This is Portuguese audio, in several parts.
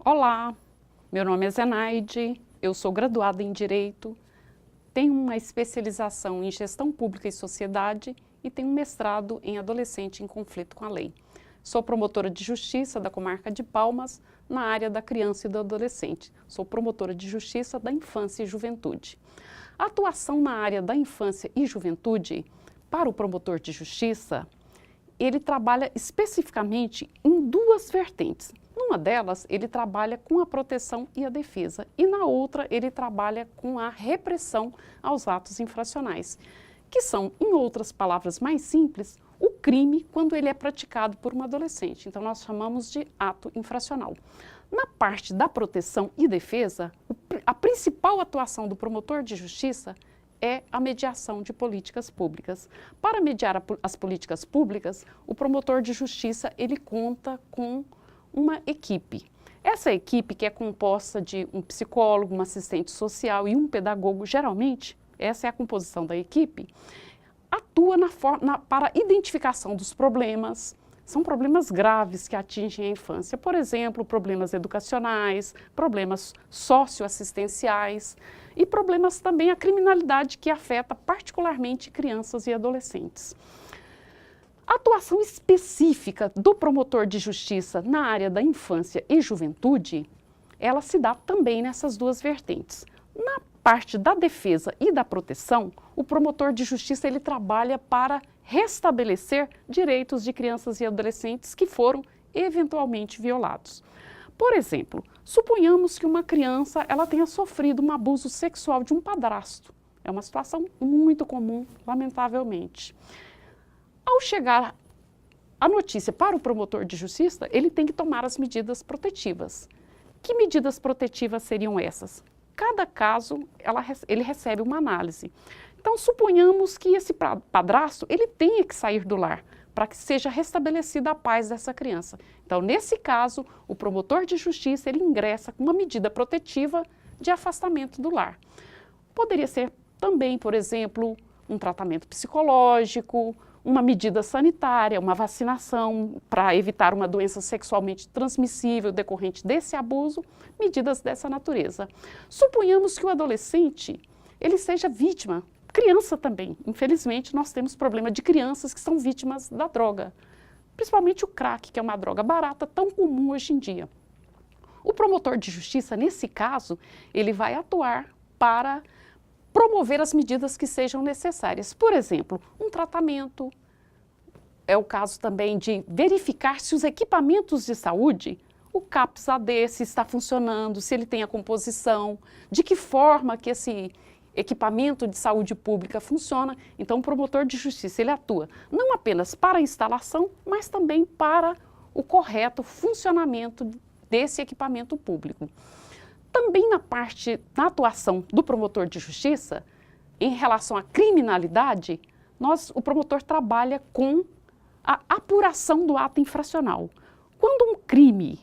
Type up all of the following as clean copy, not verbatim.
Olá, meu nome é Zenaide, eu sou graduada em Direito, tenho uma especialização em Gestão Pública e Sociedade e tenho um mestrado em Adolescente em Conflito com a Lei. Sou promotora de Justiça da Comarca de Palmas na área da criança e do adolescente. Sou promotora de Justiça da Infância e Juventude. A atuação na área da infância e juventude, para o promotor de justiça, ele trabalha especificamente em duas vertentes. Numa delas, ele trabalha com a proteção e a defesa, e na outra, ele trabalha com a repressão aos atos infracionais, que são, em outras palavras mais simples, o crime quando ele é praticado por um adolescente. Então, nós chamamos de ato infracional. Na parte da proteção e defesa, a principal atuação do promotor de justiça é a mediação de políticas públicas. Para mediar as políticas públicas, o promotor de justiça, ele conta com uma equipe. Essa equipe, que é composta de um psicólogo, um assistente social e um pedagogo, geralmente, essa é a composição da equipe, atua para a identificação dos problemas. São problemas graves que atingem a infância, por exemplo, problemas educacionais, problemas socioassistenciais e problemas também a criminalidade que afeta particularmente crianças e adolescentes. A atuação específica do promotor de justiça na área da infância e juventude, ela se dá também nessas duas vertentes. Na parte da defesa e da proteção, o promotor de justiça ele trabalha para restabelecer direitos de crianças e adolescentes que foram eventualmente violados. Por exemplo, suponhamos que uma criança ela tenha sofrido um abuso sexual de um padrasto. É uma situação muito comum, lamentavelmente. Ao chegar a notícia para o promotor de justiça, ele tem que tomar as medidas protetivas. Que medidas protetivas seriam essas? Cada caso, ele recebe uma análise. Então, suponhamos que esse padrasto, ele tenha que sair do lar, para que seja restabelecida a paz dessa criança. Então, nesse caso, o promotor de justiça, ele ingressa com uma medida protetiva de afastamento do lar. Poderia ser também, por exemplo, um tratamento psicológico, uma medida sanitária, uma vacinação para evitar uma doença sexualmente transmissível decorrente desse abuso, medidas dessa natureza. Suponhamos que o adolescente, ele seja vítima, criança também. Infelizmente, nós temos problema de crianças que são vítimas da droga, principalmente o crack, que é uma droga barata, tão comum hoje em dia. O promotor de justiça, nesse caso, ele vai atuar para promover as medidas que sejam necessárias. Por exemplo, um tratamento, é o caso também de verificar se os equipamentos de saúde, o CAPS-AD, se está funcionando, se ele tem a composição, de que forma que esse equipamento de saúde pública funciona. Então, o promotor de justiça, ele atua não apenas para a instalação, mas também para o correto funcionamento desse equipamento público. Também na atuação do promotor de justiça, em relação à criminalidade, o promotor trabalha com a apuração do ato infracional. Quando um crime,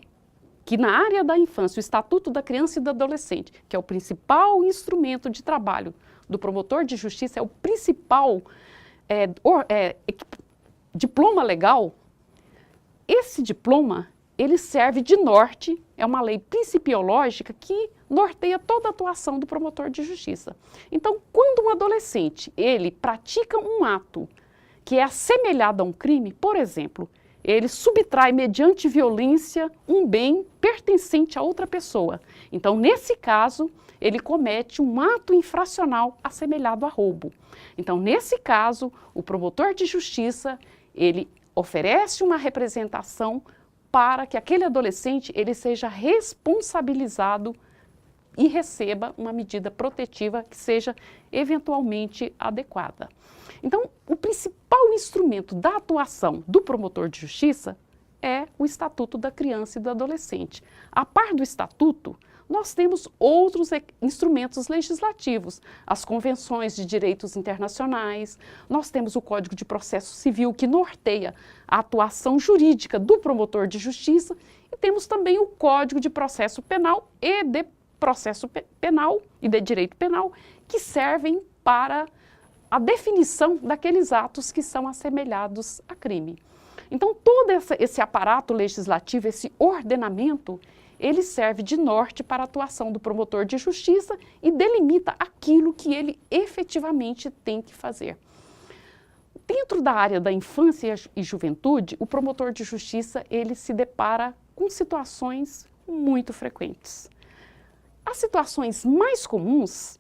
que na área da infância, o Estatuto da Criança e do Adolescente, que é o principal instrumento de trabalho do promotor de justiça, é o principal diploma legal, esse diploma ele serve de norte, é uma lei principiológica que norteia toda a atuação do promotor de justiça. Então, quando um adolescente, ele pratica um ato que é assemelhado a um crime, por exemplo, ele subtrai mediante violência um bem pertencente a outra pessoa. Então, nesse caso, ele comete um ato infracional assemelhado a roubo. Então, nesse caso, o promotor de justiça, ele oferece uma representação para que aquele adolescente ele seja responsabilizado e receba uma medida protetiva que seja eventualmente adequada. Então, o principal instrumento da atuação do promotor de justiça é o Estatuto da Criança e do Adolescente. A par do Estatuto, nós temos outros instrumentos legislativos, as convenções de direitos internacionais, nós temos o Código de Processo Civil, que norteia a atuação jurídica do promotor de justiça, e temos também o Código de Processo Penal e de Processo Penal e de Direito Penal, que servem para a definição daqueles atos que são assemelhados a crime. Então, todo esse aparato legislativo, esse ordenamento, ele serve de norte para a atuação do promotor de justiça e delimita aquilo que ele efetivamente tem que fazer. Dentro da área da infância e juventude, o promotor de justiça ele se depara com situações muito frequentes. As situações mais comuns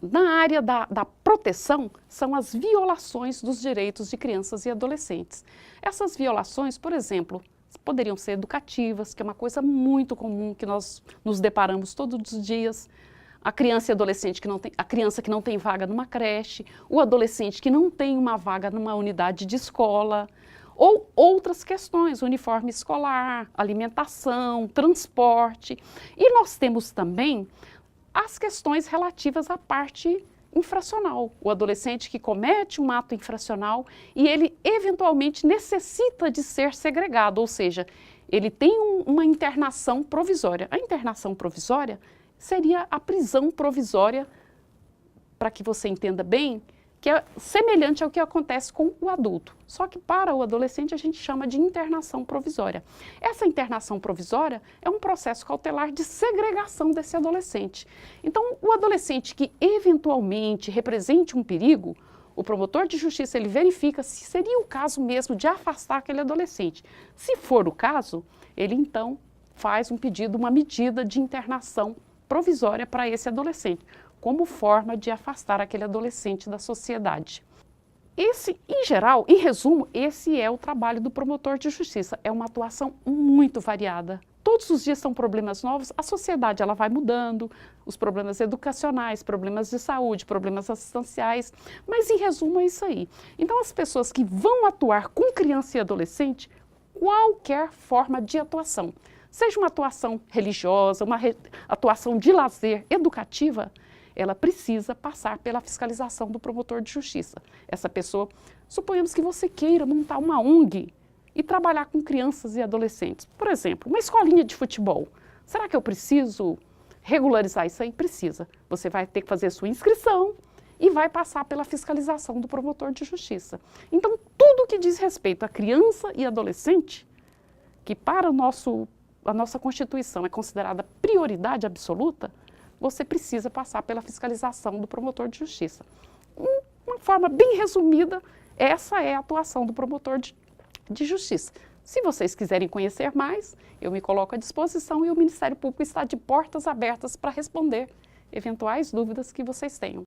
na área da proteção são as violações dos direitos de crianças e adolescentes. Essas violações, por exemplo, poderiam ser educativas, que é uma coisa muito comum que nós nos deparamos todos os dias. A criança e adolescente a criança que não tem vaga numa creche, o adolescente que não tem uma vaga numa unidade de escola, ou outras questões, uniforme escolar, alimentação, transporte. E nós temos também as questões relativas à parte infracional. O adolescente que comete um ato infracional e ele eventualmente necessita de ser segregado, ou seja, ele tem uma internação provisória. A internação provisória seria a prisão provisória, para que você entenda bem, que é semelhante ao que acontece com o adulto. Só que para o adolescente a gente chama de internação provisória. Essa internação provisória é um processo cautelar de segregação desse adolescente. Então, o adolescente que eventualmente represente um perigo, o promotor de justiça ele verifica se seria o caso mesmo de afastar aquele adolescente. Se for o caso, ele então faz um pedido, uma medida de internação provisória para esse adolescente, como forma de afastar aquele adolescente da sociedade. Esse, em geral, em resumo, esse é o trabalho do promotor de justiça. É uma atuação muito variada. Todos os dias são problemas novos, a sociedade ela vai mudando, os problemas educacionais, problemas de saúde, problemas assistenciais, mas em resumo é isso aí. Então as pessoas que vão atuar com criança e adolescente, qualquer forma de atuação, seja uma atuação religiosa, uma atuação de lazer, educativa, ela precisa passar pela fiscalização do promotor de justiça. Essa pessoa, suponhamos que você queira montar uma ONG e trabalhar com crianças e adolescentes. Por exemplo, uma escolinha de futebol. Será que eu preciso regularizar isso aí? Precisa. Você vai ter que fazer sua inscrição e vai passar pela fiscalização do promotor de justiça. Então, tudo que diz respeito a criança e adolescente, que para a nossa Constituição é considerada prioridade absoluta, você precisa passar pela fiscalização do promotor de justiça. Uma forma bem resumida, essa é a atuação do promotor de justiça. Se vocês quiserem conhecer mais, eu me coloco à disposição e o Ministério Público está de portas abertas para responder eventuais dúvidas que vocês tenham.